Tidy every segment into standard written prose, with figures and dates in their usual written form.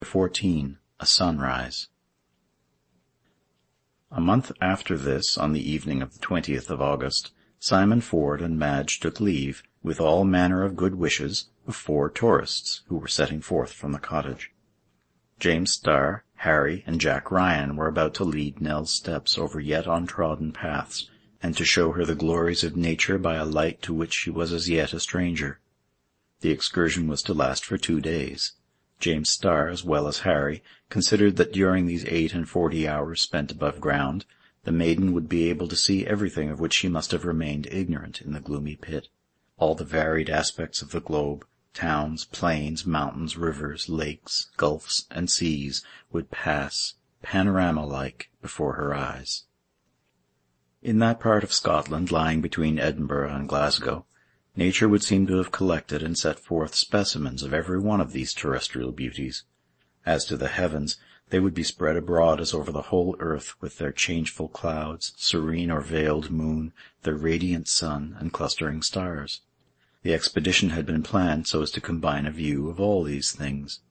14. A Sunrise. A month after this, on the evening of the 20th of August, Simon Ford and Madge took leave, with all manner of good wishes, of 4 tourists who were setting forth from the cottage. James Starr, Harry, and Jack Ryan were about to lead Nell's steps over yet untrodden paths, and to show her the glories of nature by a light to which she was as yet a stranger. The excursion was to last for 2 days. James Starr, as well as Harry, considered that during these 48 hours spent above ground, the maiden would be able to see everything of which she must have remained ignorant in the gloomy pit. All the varied aspects of the globe, towns, plains, mountains, rivers, lakes, gulfs, and seas, would pass, panorama-like, before her eyes. In that part of Scotland lying between Edinburgh and Glasgow, nature would seem to have collected and set forth specimens of every one of these terrestrial beauties. As to the heavens, they would be spread abroad as over the whole earth, with their changeful clouds, serene or veiled moon, their radiant sun, and clustering stars. The expedition had been planned so as to combine a view of all these things.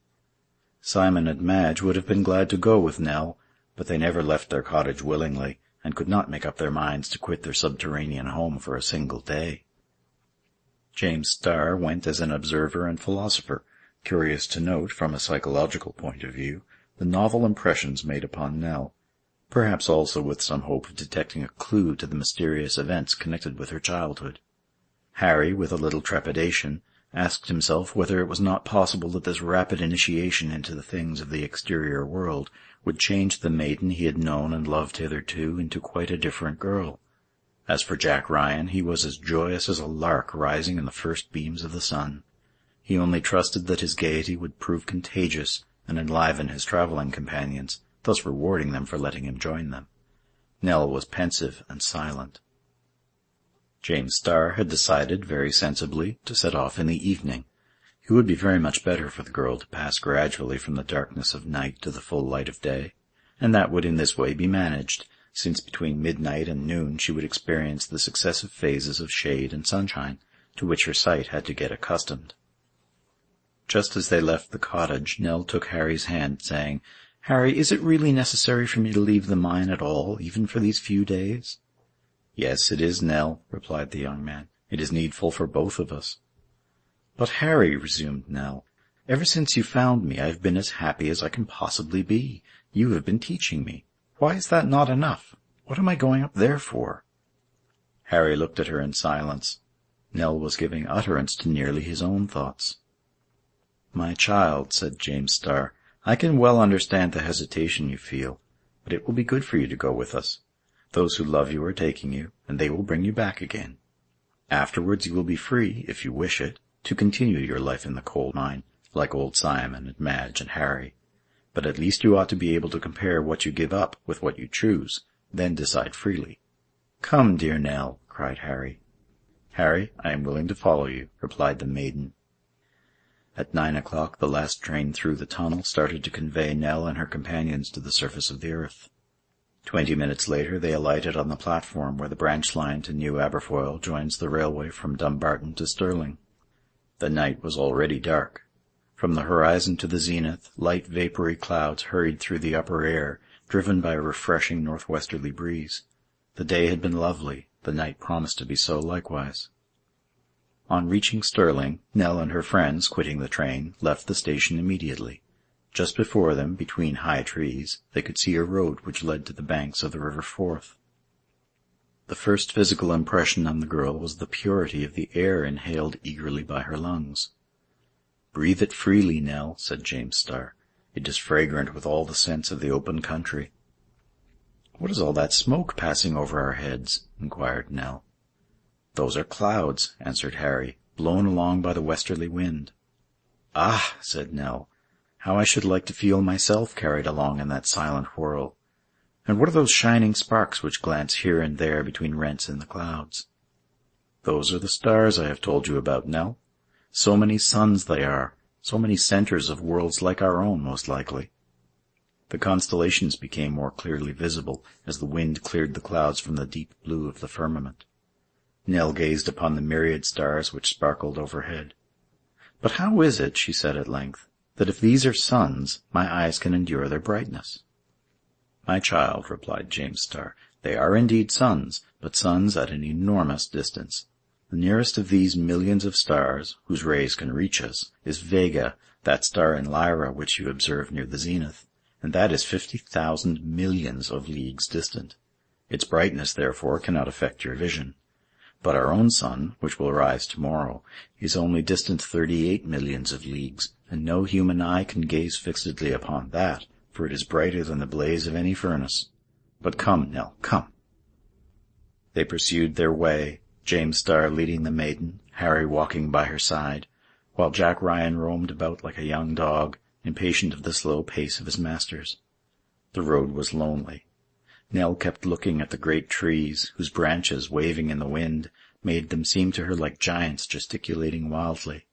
Simon and Madge would have been glad to go with Nell, but they never left their cottage willingly, and could not make up their minds to quit their subterranean home for a single day. James Starr went as an observer and philosopher, curious to note, from a psychological point of view, the novel impressions made upon Nell, perhaps also with some hope of detecting a clue to the mysterious events connected with her childhood. Harry, with a little trepidation, asked himself whether it was not possible that this rapid initiation into the things of the exterior world would change the maiden he had known and loved hitherto into quite a different girl. As for Jack Ryan, he was as joyous as a lark rising in the first beams of the sun. He only trusted that his gaiety would prove contagious and enliven his travelling companions, thus rewarding them for letting him join them. Nell was pensive and silent. James Starr had decided, very sensibly, to set off in the evening. It would be very much better for the girl to pass gradually from the darkness of night to the full light of day, and that would in this way be managed, since between midnight and noon she would experience the successive phases of shade and sunshine, to which her sight had to get accustomed. Just as they left the cottage, Nell took Harry's hand, saying, "Harry, is it really necessary for me to leave the mine at all, even for these few days?" "Yes, it is, Nell," replied the young man. "It is needful for both of us." "But, Harry," resumed Nell, "ever since you found me, I have been as happy as I can possibly be. You have been teaching me. Why is that not enough? What am I going up there for?" Harry looked at her in silence. Nell was giving utterance to nearly his own thoughts. "My child," said James Starr, "I can well understand the hesitation you feel, but it will be good for you to go with us. Those who love you are taking you, and they will bring you back again. Afterwards you will be free, if you wish it, to continue your life in the coal mine, like old Simon and Madge and Harry. But at least you ought to be able to compare what you give up with what you choose, then decide freely." "Come, dear Nell," cried Harry. "Harry, I am willing to follow you," replied the maiden. At 9 o'clock the last train through the tunnel started to convey Nell and her companions to the surface of the earth. 20 minutes later they alighted on the platform where the branch line to New Aberfoyle joins the railway from Dumbarton to Stirling. The night was already dark. From the horizon to the zenith, light vapory clouds hurried through the upper air, driven by a refreshing northwesterly breeze. The day had been lovely, the night promised to be so likewise. On reaching Stirling, Nell and her friends, quitting the train, left the station immediately. Just before them, between high trees, they could see a road which led to the banks of the River Forth. The first physical impression on the girl was the purity of the air inhaled eagerly by her lungs. "Breathe it freely, Nell," said James Starr. "It is fragrant with all the scents of the open country." "What is all that smoke passing over our heads?" inquired Nell. "Those are clouds," answered Harry, "blown along by the westerly wind." "Ah," said Nell, "how I should like to feel myself carried along in that silent whirl. And what are those shining sparks which glance here and there between rents in the clouds?" "Those are the stars I have told you about, Nell. So many suns they are, so many centres of worlds like our own, most likely." The constellations became more clearly visible as the wind cleared the clouds from the deep blue of the firmament. Nell gazed upon the myriad stars which sparkled overhead. "But how is it," she said at length, that if these are suns, my eyes can endure their brightness." "My child," replied James Starr, "they are indeed suns, but suns at an enormous distance. The nearest of these millions of stars, whose rays can reach us, is Vega, that star in Lyra which you observe near the zenith, and that is 50,000 millions of leagues distant. Its brightness, therefore, cannot affect your vision. But our own sun, which will rise tomorrow, is only distant 38 millions of leagues, and no human eye can gaze fixedly upon that, for it is brighter than the blaze of any furnace. But come, Nell, come." They pursued their way, James Starr leading the maiden, Harry walking by her side, while Jack Ryan roamed about like a young dog, impatient of the slow pace of his masters. The road was lonely. Nell kept looking at the great trees, whose branches, waving in the wind, made them seem to her like giants gesticulating wildly.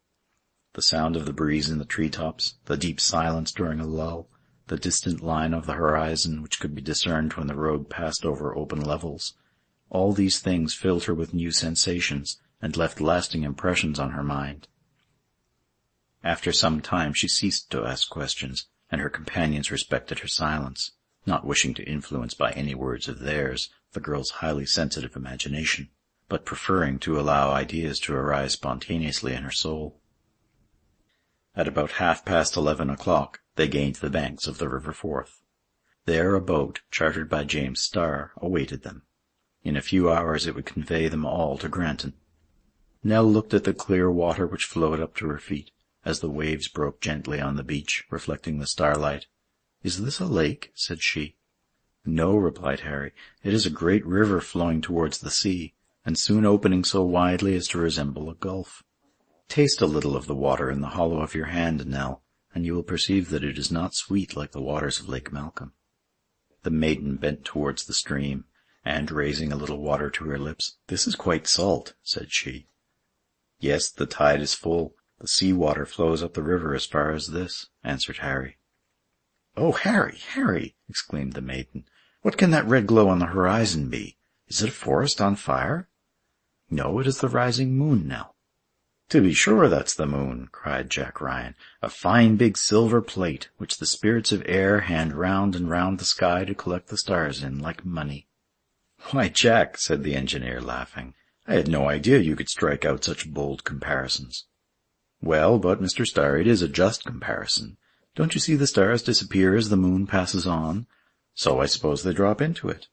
The sound of the breeze in the tree-tops, the deep silence during a lull, the distant line of the horizon which could be discerned when the road passed over open levels, all these things filled her with new sensations and left lasting impressions on her mind. After some time she ceased to ask questions, and her companions respected her silence, not wishing to influence by any words of theirs the girl's highly sensitive imagination, but preferring to allow ideas to arise spontaneously in her soul. At about 11:30 they gained the banks of the River Forth. There a boat, chartered by James Starr, awaited them. In a few hours it would convey them all to Granton. Nell looked at the clear water which flowed up to her feet, as the waves broke gently on the beach, reflecting the starlight. "Is this a lake?" said she. "No," replied Harry. "It is a great river flowing towards the sea, and soon opening so widely as to resemble a gulf. Taste a little of the water in the hollow of your hand, Nell, and you will perceive that it is not sweet like the waters of Lake Malcolm." The maiden bent towards the stream, and, raising a little water to her lips, "This is quite salt," said she. "Yes, the tide is full. The sea water flows up the river as far as this," answered Harry. "Oh, Harry, Harry!" exclaimed the maiden. "What can that red glow on the horizon be? Is it a forest on fire?" "No, it is the rising moon, Nell." "To be sure, that's the moon," cried Jack Ryan. "A fine big silver plate, which the spirits of air hand round and round the sky to collect the stars in, like money." "Why, Jack," said the engineer, laughing, "I had no idea you could strike out such bold comparisons." "Well, but, Mr. Starr, it is a just comparison. Don't you see the stars disappear as the moon passes on? So I suppose they drop into it.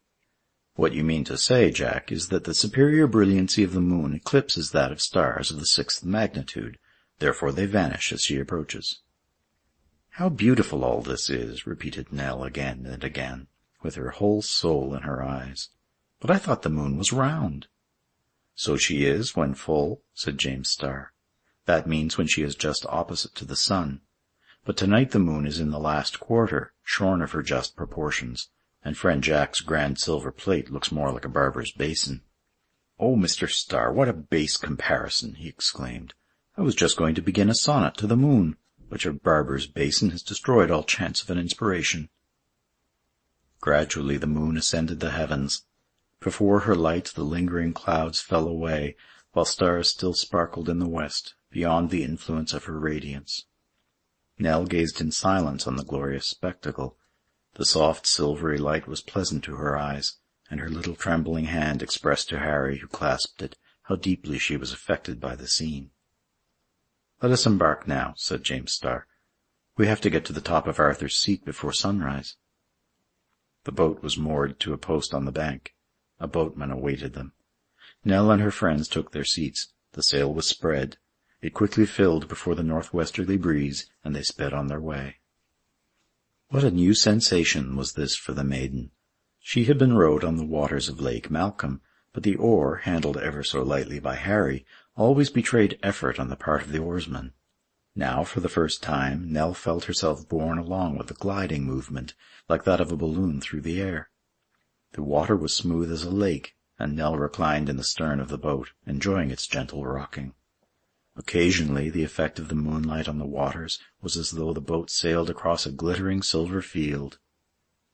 What you mean to say, Jack, is that the superior brilliancy of the moon eclipses that of stars of the 6th magnitude, therefore they vanish as she approaches." "How beautiful all this is," repeated Nell again and again, with her whole soul in her eyes. "But I thought the moon was round." "So she is when full," said James Starr. "That means when she is just opposite to the sun. But tonight the moon is in the last quarter, shorn of her just proportions, and friend Jack's grand silver plate looks more like a barber's basin." "Oh, Mr. Starr, what a base comparison!" he exclaimed. "I was just going to begin a sonnet to the moon, but your barber's basin has destroyed all chance of an inspiration." Gradually the moon ascended the heavens. Before her light the lingering clouds fell away, while stars still sparkled in the west, beyond the influence of her radiance. Nell gazed in silence on the glorious spectacle. The soft silvery light was pleasant to her eyes, and her little trembling hand expressed to Harry, who clasped it, how deeply she was affected by the scene. "Let us embark now," said James Starr. "We have to get to the top of Arthur's Seat before sunrise." The boat was moored to a post on the bank. A boatman awaited them. Nell and her friends took their seats. The sail was spread. It quickly filled before the northwesterly breeze, and they sped on their way. What a new sensation was this for the maiden! She had been rowed on the waters of Lake Malcolm, but the oar, handled ever so lightly by Harry, always betrayed effort on the part of the oarsman. Now, for the first time, Nell felt herself borne along with a gliding movement, like that of a balloon through the air. The water was smooth as a lake, and Nell reclined in the stern of the boat, enjoying its gentle rocking. Occasionally the effect of the moonlight on the waters was as though the boat sailed across a glittering silver field.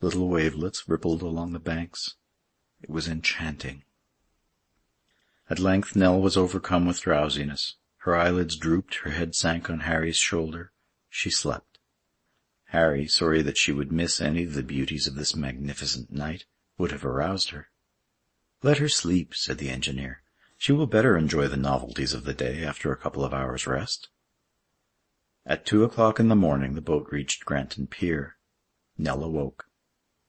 Little wavelets rippled along the banks. It was enchanting. At length Nell was overcome with drowsiness. Her eyelids drooped, her head sank on Harry's shoulder. She slept. Harry, sorry that she would miss any of the beauties of this magnificent night, would have aroused her. "Let her sleep," said the engineer. "She will better enjoy the novelties of the day after a couple of hours' rest." At 2 o'clock in the morning the boat reached Granton Pier. Nell awoke.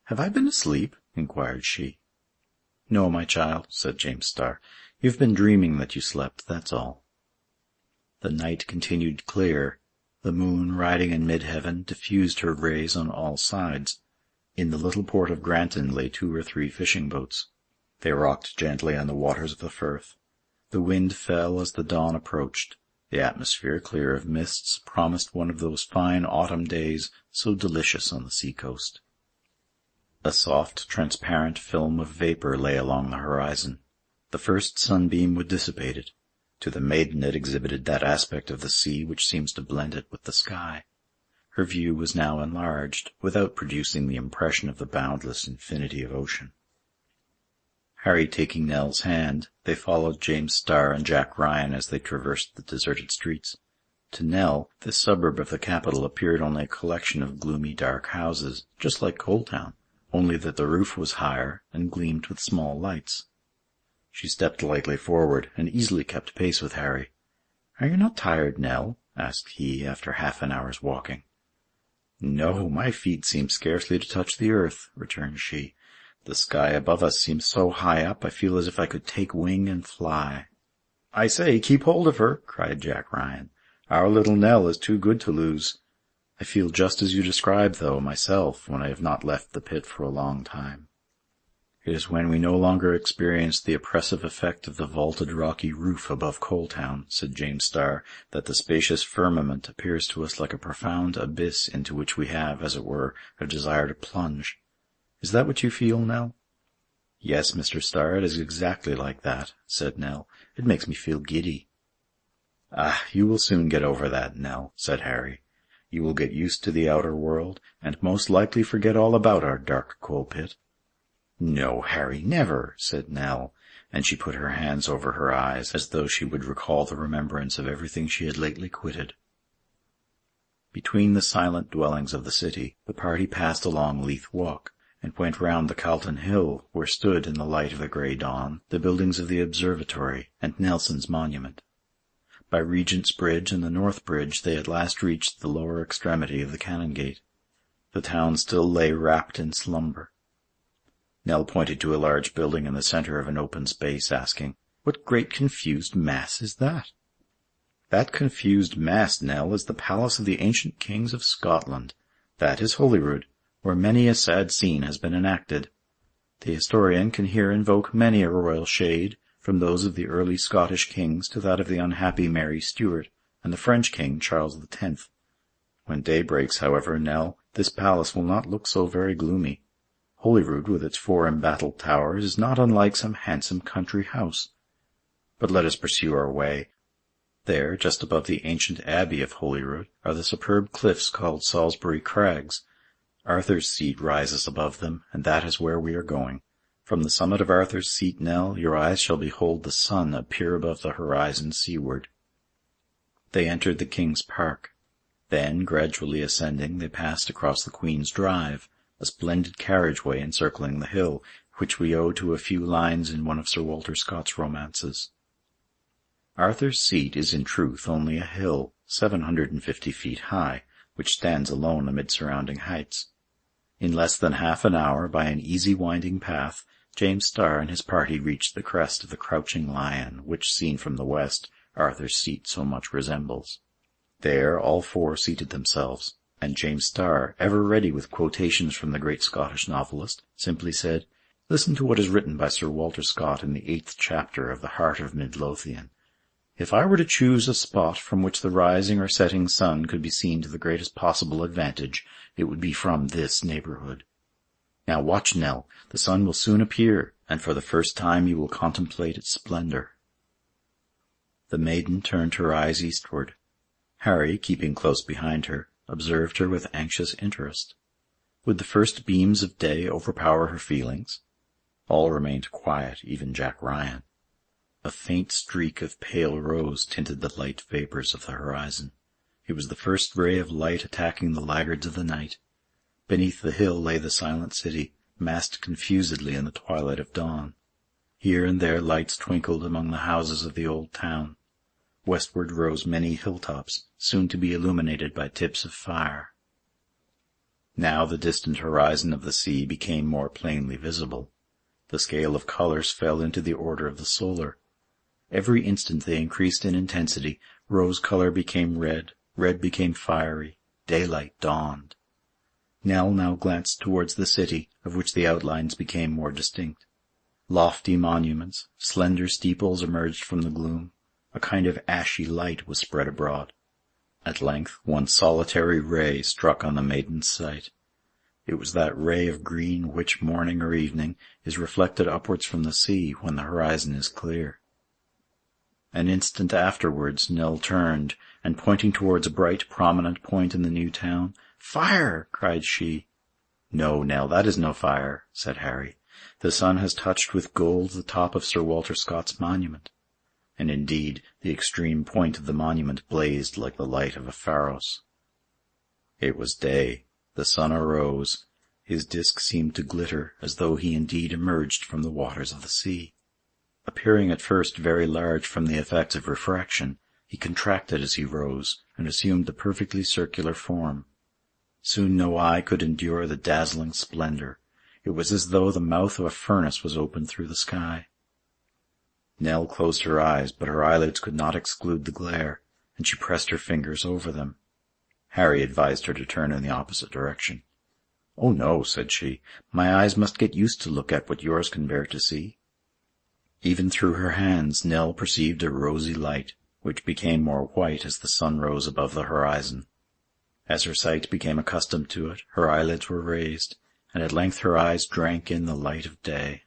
"Have I been asleep?" inquired she. "No, my child," said James Starr. "You've been dreaming that you slept, that's all." The night continued clear. The moon, riding in mid-heaven, diffused her rays on all sides. In the little port of Granton lay 2 or 3 fishing boats. They rocked gently on the waters of the Firth. The wind fell as the dawn approached. The atmosphere, clear of mists, promised one of those fine autumn days so delicious on the sea-coast. A soft, transparent film of vapour lay along the horizon. The first sunbeam would dissipate it. To the maiden it exhibited that aspect of the sea which seems to blend it with the sky. Her view was now enlarged, without producing the impression of the boundless infinity of ocean. Harry taking Nell's hand, they followed James Starr and Jack Ryan as they traversed the deserted streets. To Nell, this suburb of the capital appeared only a collection of gloomy dark houses, just like Coaltown, only that the roof was higher and gleamed with small lights. She stepped lightly forward, and easily kept pace with Harry. "Are you not tired, Nell?" asked he, after half an hour's walking. "No, my feet seem scarcely to touch the earth," returned she. "The sky above us seems so high up, I feel as if I could take wing and fly." "I say, keep hold of her," cried Jack Ryan. "Our little Nell is too good to lose. I feel just as you describe, though, myself, when I have not left the pit for a long time." "It is when we no longer experience the oppressive effect of the vaulted rocky roof above Coaltown," said James Starr, "that the spacious firmament appears to us like a profound abyss into which we have, as it were, a desire to plunge. Is that what you feel, Nell?" "Yes, Mr. Starr, it is exactly like that," said Nell. "It makes me feel giddy." "Ah, you will soon get over that, Nell," said Harry. "You will get used to the outer world, and most likely forget all about our dark coal pit." "No, Harry, never," said Nell, and she put her hands over her eyes, as though she would recall the remembrance of everything she had lately quitted. Between the silent dwellings of the city, the party passed along Leith Walk, and went round the Calton Hill, where stood, in the light of the grey dawn, the buildings of the Observatory and Nelson's Monument. By Regent's Bridge and the North Bridge they at last reached the lower extremity of the Canongate. The town still lay wrapped in slumber. Nell pointed to a large building in the centre of an open space, asking, "What great confused mass is that?" "That confused mass, Nell, is the palace of the ancient kings of Scotland. That is Holyrood, where many a sad scene has been enacted. The historian can here invoke many a royal shade, from those of the early Scottish kings to that of the unhappy Mary Stuart and the French king Charles X. When day breaks, however, Nell, this palace will not look so very gloomy. Holyrood, with its 4 embattled towers, is not unlike some handsome country house. But let us pursue our way. There, just above the ancient abbey of Holyrood, are the superb cliffs called Salisbury Crags. Arthur's Seat rises above them, and that is where we are going. From the summit of Arthur's Seat, Nell, your eyes shall behold the sun appear above the horizon seaward." They entered the King's Park. Then, gradually ascending, they passed across the Queen's Drive, a splendid carriageway encircling the hill, which we owe to a few lines in one of Sir Walter Scott's romances. Arthur's Seat is in truth only a hill, 750 feet high, which stands alone amid surrounding heights. In less than half an hour, by an easy winding path, James Starr and his party reached the crest of the crouching lion, which, seen from the west, Arthur's Seat so much resembles. There all 4 seated themselves, and James Starr, ever ready with quotations from the great Scottish novelist, simply said, "Listen to what is written by Sir Walter Scott in the 8th chapter of The Heart of Midlothian. If I were to choose a spot from which the rising or setting sun could be seen to the greatest possible advantage, it would be from this neighbourhood. Now watch, Nell, the sun will soon appear, and for the first time you will contemplate its splendour." The maiden turned her eyes eastward. Harry, keeping close behind her, observed her with anxious interest. Would the first beams of day overpower her feelings? All remained quiet, even Jack Ryan. A faint streak of pale rose tinted the light vapours of the horizon. It was the first ray of light attacking the laggards of the night. Beneath the hill lay the silent city, massed confusedly in the twilight of dawn. Here and there lights twinkled among the houses of the old town. Westward rose many hilltops, soon to be illuminated by tips of fire. Now the distant horizon of the sea became more plainly visible. The scale of colours fell into the order of the solar. Every instant they increased in intensity. Rose colour became red, red became fiery, daylight dawned. Nell now glanced towards the city, of which the outlines became more distinct. Lofty monuments, slender steeples emerged from the gloom. A kind of ashy light was spread abroad. At length one solitary ray struck on the maiden's sight. It was that ray of green which, morning or evening, is reflected upwards from the sea when the horizon is clear. An instant afterwards Nell turned, and pointing towards a bright, prominent point in the new town, "Fire!" cried she. "No, Nell, that is no fire," said Harry. "The sun has touched with gold the top of Sir Walter Scott's monument." And indeed, the extreme point of the monument blazed like the light of a pharos. It was day. The sun arose. His disk seemed to glitter, as though he indeed emerged from the waters of the sea. Appearing at first very large from the effects of refraction, he contracted as he rose, and assumed a perfectly circular form. Soon no eye could endure the dazzling splendor. It was as though the mouth of a furnace was opened through the sky. Nell closed her eyes, but her eyelids could not exclude the glare, and she pressed her fingers over them. Harry advised her to turn in the opposite direction. "Oh, no," said she, "my eyes must get used to look at what yours can bear to see." Even through her hands Nell perceived a rosy light, which became more white as the sun rose above the horizon. As her sight became accustomed to it, her eyelids were raised, and at length her eyes drank in the light of day.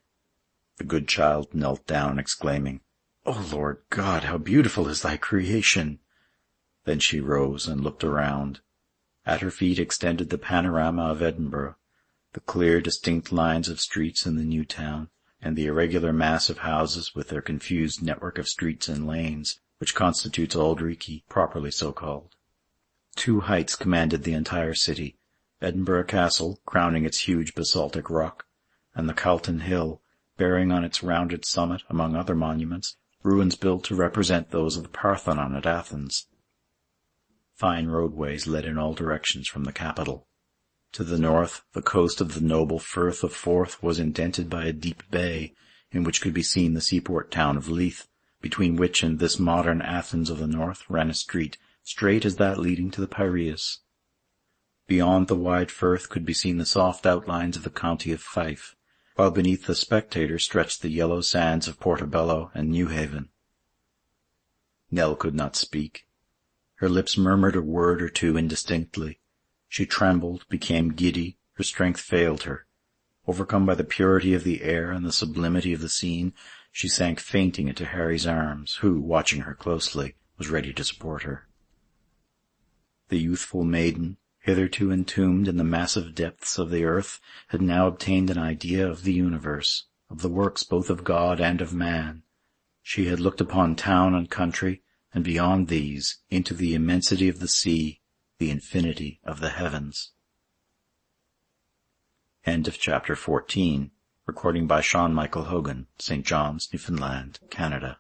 The good child knelt down, exclaiming, "O Lord God, how beautiful is thy creation!" Then she rose and looked around. At her feet extended the panorama of Edinburgh, the clear, distinct lines of streets in the new town, and the irregular mass of houses with their confused network of streets and lanes, which constitutes Auld Reekie, properly so called. Two heights commanded the entire city, Edinburgh Castle, crowning its huge basaltic rock, and the Calton Hill, bearing on its rounded summit, among other monuments, ruins built to represent those of the Parthenon at Athens. Fine roadways led in all directions from the capital. To the north, the coast of the noble Firth of Forth was indented by a deep bay, in which could be seen the seaport town of Leith, between which and this modern Athens of the north ran a street, straight as that leading to the Piraeus. Beyond the wide firth could be seen the soft outlines of the county of Fife, while beneath the spectator stretched the yellow sands of Portobello and Newhaven. Nell could not speak. Her lips murmured a word or two indistinctly. She trembled, became giddy, her strength failed her. Overcome by the purity of the air and the sublimity of the scene, she sank fainting into Harry's arms, who, watching her closely, was ready to support her. The youthful maiden, hitherto entombed in the massive depths of the earth, had now obtained an idea of the universe, of the works both of God and of man. She had looked upon town and country, and beyond these, into the immensity of the sea, the infinity of the heavens. End of chapter 14. Recording by Sean Michael Hogan, St. John's, Newfoundland, Canada.